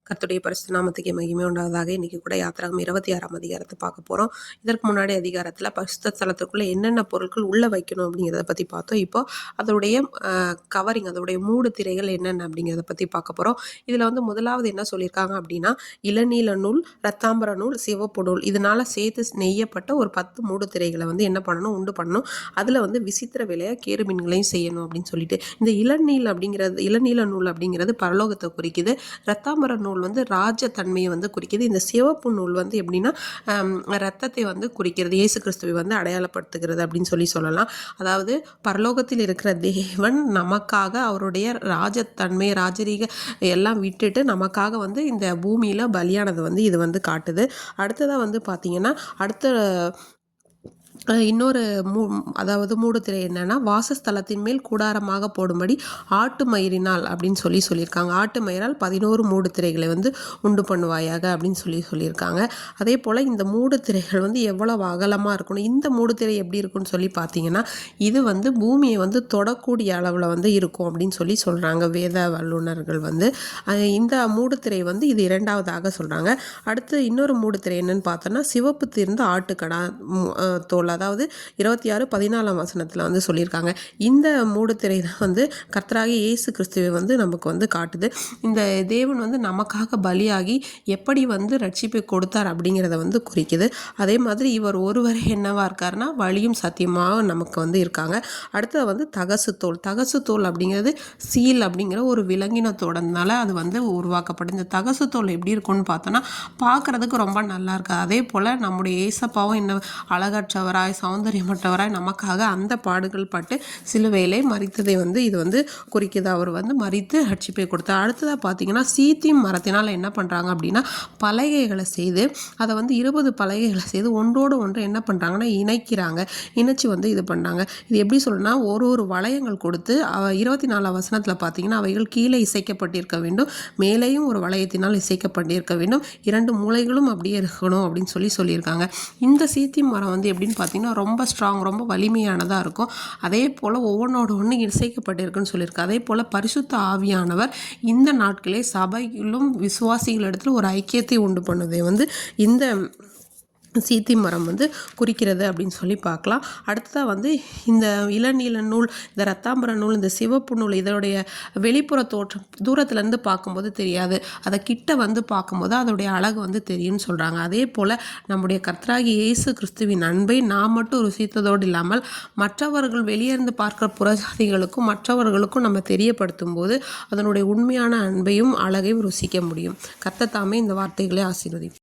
கர்த்தருடைய பரிசுத்த நாமத்துக்கு மகிமை உண்டாவதாக. இன்றைக்கி கூட யாத்திராகமம் 26ஆம் அதிகாரத்தை பார்க்க போகிறோம். இதற்கு முன்னாடி அதிகாரத்தில் பரிசுத்த ஸ்தலத்துக்குள்ளே என்னென்ன பொருட்கள் உள்ளே வைக்கணும் அப்படிங்கிறத பற்றி பார்த்தோம். இப்போ அதோடைய கவரிங், அதோடைய மூடு திரைகள் என்னென்ன அப்படிங்கிறத பற்றி பார்க்க போகிறோம். இதில் வந்து முதலாவது என்ன சொல்லியிருக்காங்க அப்படின்னா, இளநீல நூல், ரத்தாம்பர நூல், சிவப்பு நூல் இதனால் சேர்த்து நெய்யப்பட்ட ஒரு 10 மூடு திரைகளை வந்து என்ன பண்ணணும், உண்டு பண்ணணும். அதில் வந்து விசித்திர விலையாக கேருமீன்களையும் செய்யணும் அப்படின்னு சொல்லிட்டு, இந்த இளநீல நூல் அப்படிங்கிறது பரலோகத்தை குறிக்குது. ரத்தாம்பர நூல் வந்து ராஜத்தன்மையை வந்து குறிக்குது. இந்த சிவப்பு நூல் வந்து எப்படின்னா ரத்தத்தை வந்து குறிக்கிறது, இயேசு கிறிஸ்துவை வந்து அடையாளப்படுத்துகிறது அப்படின்னு சொல்லலாம். அதாவது பரலோகத்தில் இருக்கிற தேவன் நமக்காக அவருடைய ராஜத்தன்மை, ராஜரீக எல்லாம் விட்டுட்டு நமக்காக வந்து இந்த பூமியில் பலியானது வந்து இது வந்து காட்டுது. அடுத்ததாக வந்து பார்த்திங்கன்னா, இன்னொரு அதாவது மூடுதிரை என்னன்னா, வாசஸ்தலத்தின் மேல் கூடாரமாக போடும்படி ஆட்டு மயிரினால் அப்படின்னு சொல்லியிருக்காங்க. ஆட்டு மயிரால் 11 மூடு திரைகளை வந்து உண்டு பண்ணுவாயாக அப்படின்னு சொல்லியிருக்காங்க. அதே போல் இந்த மூடு திரைகள் வந்து எவ்வளவு அகலமாக இருக்கணும், இந்த மூடு திரை எப்படி இருக்குன்னு சொல்லி பார்த்தீங்கன்னா, இது வந்து பூமியை வந்து தொடக்கூடிய அளவில் வந்து இருக்கும் அப்படின்னு சொல்கிறாங்க வேத வல்லுநர்கள் வந்து. இந்த மூடு திரை வந்து இது இரண்டாவதாக சொல்கிறாங்க. அடுத்து இன்னொரு மூடு திரை என்னன்னு பார்த்தோன்னா, சிவப்பு தீர்ந்த ஆட்டுக்கடா தோல், அதாவது 26:14 வசனத்தில் வந்து சொல்லியிருக்காங்க. இந்த மூடுதிரை தான் வந்து கர்த்தராகிய இயேசு கிறிஸ்துவை வந்து நமக்கு வந்து காட்டுது. இந்த தேவன் வந்து நமக்காக பலியாகி எப்படி வந்து ரட்சிப்பை கொடுத்தார் அப்படிங்கிறத வந்து குறிக்குது. அதே மாதிரி இவர் ஒருவரே என்னவா இருக்காருன்னா, வழியும் சத்தியமாக நமக்கு வந்து இருக்காங்க. அடுத்தது வந்து தகசு தோல் அப்படிங்கிறது சீல் அப்படிங்கிற ஒரு விலங்கினத்தோடனால அது வந்து உருவாக்கப்படும். இந்த தகசு தோல் எப்படி இருக்கும்னு பார்த்தோன்னா, பார்க்குறதுக்கு ரொம்ப நல்லா இருக்குது. அதே போல் நம்முடைய ஏசப்பாவும் என்ன அழகற்றவராய், சௌந்தரியமற்றவராய் நமக்காக அந்த பாடுகள் பட்டு சிலுவையிலே மரித்ததை வந்து இது வந்து குறிக்குது. அவர் வந்து மரித்து ரட்சிப்பை கொடுத்தார். அடுத்ததாக பார்த்தீங்கன்னா, சீத்திம் மரத்தினால் என்ன பண்ணுறாங்க அப்படின்னா, பலகைகளை செய்து அதை வந்து 20 பலகைகளை செய்து ஒன்றோடு ஒன்று என்ன பண்ணுறாங்கன்னா இணைச்சி வந்து இது பண்ணுறாங்க. இது எப்படி சொல்லணும்னா, ஒரு வளையங்கள் கொடுத்து 24 வசனத்தில் பார்த்தீங்கன்னா, அவைகள் கீழே இசைக்கப்பட்டிருக்க வேண்டும், மேலேயும் ஒரு வளையத்தினால் இசைக்கப்பட்டிருக்க வேண்டும், 2 மூலைகளும் அப்படியே இருக்கணும் அப்படின்னு சொல்லியிருக்காங்க. இந்த சீத்தி மரம் வந்து எப்படின்னு பார்த்தீங்கன்னா, ரொம்ப ஸ்ட்ராங், ரொம்ப வலிமையானதாக இருக்கும். அதே போல் ஒவ்வொன்றோட ஒன்று இசைக்கப்பட்டிருக்குன்னு சொல்லியிருக்கு. அதே போல் பரிசுத்த ஆவியானவர் இந்த நாட்களே சபையிலும் விசுவாசிகளிடத்தில் ஒரு ஐக்கியத்தை உண்டு பண்ணுவதை வந்து இந்த சீத்தி மரம் வந்து குறிக்கிறது அப்படின்னு சொல்லி பார்க்கலாம். அடுத்ததாக வந்து இந்த இளநீல நூல், இந்த ரத்தாம்பர நூல், இந்த சிவப்பு நூல் இதோடைய வெளிப்புற தோற்றம் தூரத்துலேருந்து பார்க்கும்போது தெரியாது, அதை கிட்ட வந்து பார்க்கும்போது அதோடைய அழகு வந்து தெரியும்னு சொல்கிறாங்க. அதே போல் நம்முடைய கர்த்தராகிய இயேசு கிறிஸ்துவின் அன்பை நாம் மட்டும் ருசித்ததோடு இல்லாமல் மற்றவர்கள் வெளியேந்து பார்க்குற புறஜாதிகளுக்கும் மற்றவர்களுக்கும் நம்ம தெரியப்படுத்தும் போது அதனுடைய உண்மையான அன்பையும் அழகையும் ருசிக்க முடியும். கர்த்தர் தாமே இந்த வார்த்தைகளை ஆசீர்வதிப்பார்.